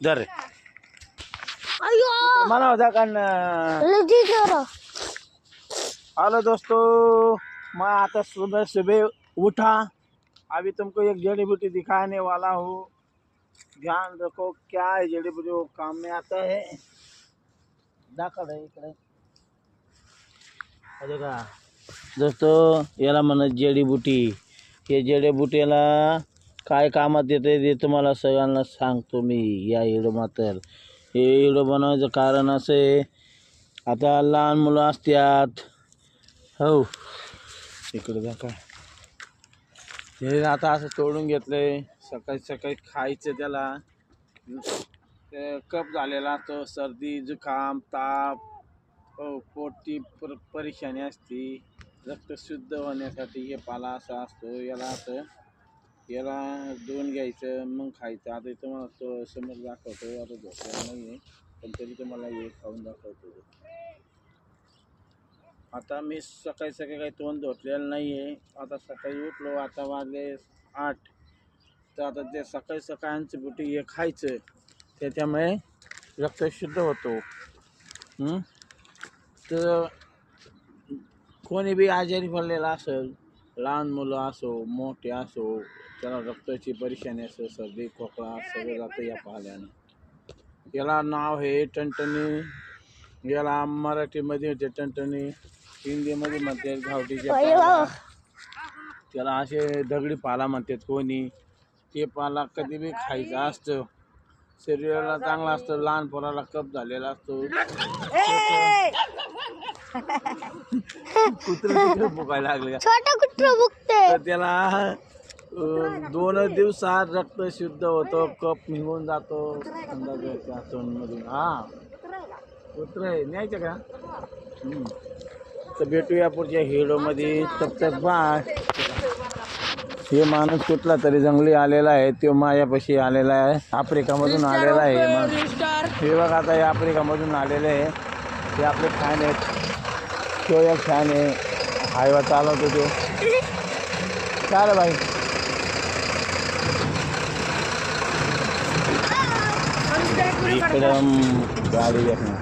जर माना होता कारण हेलो दोस्तों, मैं आता सुबह सुबह उठा। अभी तुमको एक जड़ी बूटी दिखाने वाला हूँ। ध्यान रखो क्या है जड़ी बूटी, वो काम में आता है। दाखव है इकडे अरे का दोस्तों, याला म्हणत जडीबुटी। हे जडीबुटीला काय कामात येते ते तुम्हाला सगळ्यांना सांगतो मी या व्हिडिओ तर। हे व्हिडिओ बनवायचं कारण असं आहे, आता लहान मुलं असतात हो इकडे जा काय, हे आता असं तोडून घेतलंय। सकाळी सकाळी खायचं त्याला, कप झालेला असतो, सर्दी जुखाम ताप हो पोटी परेशानी असते। रक्त शुद्ध होण्यासाठी हे पाला असा असतो। याला धुवून घ्यायचं मग खायचं। आता तुम्हाला तो समोर दाखवतो, आता झोपलेला नाही आहे पण तरी तुम्हाला हे खाऊन दाखवतो। आता मी सकाळी सकाळी काही तोंड धुतलेलं नाही आहे। आता सकाळी उठलो, आता वाजले 8, तर आता ते सकाळी सकाळची बुटी हे खायचं, त्याच्यामुळे रक्त शुद्ध होतो। तर कोणी बी आजारी पडलेला असेल, लहान मुलं असो मोठे असो, त्याला रक्ताची परेशानी असो, सर्दी खोकला सगळं जातं या पाल्यानं। याला नाव आहे टणटणी। याला मराठीमध्ये होते टणटणी, हिंदीमध्ये म्हणते गावठीचे पाला, त्याला असे दगडी पाला म्हणतात कोणी। ते पाला कधी बी खायचं असतं, शरीराला चांगला असतं। लहान पोराला कप झालेला असतो, कुत्र भुकायला लागले छोटा कुत्र भुकते, तर त्याला 2 दिवसात रक्त शुद्ध होतो, कप निघून जातो मधून। हा कुत्र आहे न्यायचं का? तर भेटूया पुढच्या व्हिडिओमध्ये, तब तक बाय। हे माणूस कुठला तरी जंगली आलेला आहे, तो माझ्यापाशी आलेला आहे, आफ्रिकामधून आलेला आहे। हे बघा आता हे आफ्रिकामधून आलेले आहे, ते आपले फॅन आहेत। तो एक फॅन आहे, हायवा चालवतो तो। काय भाई इकडं गाडी देखना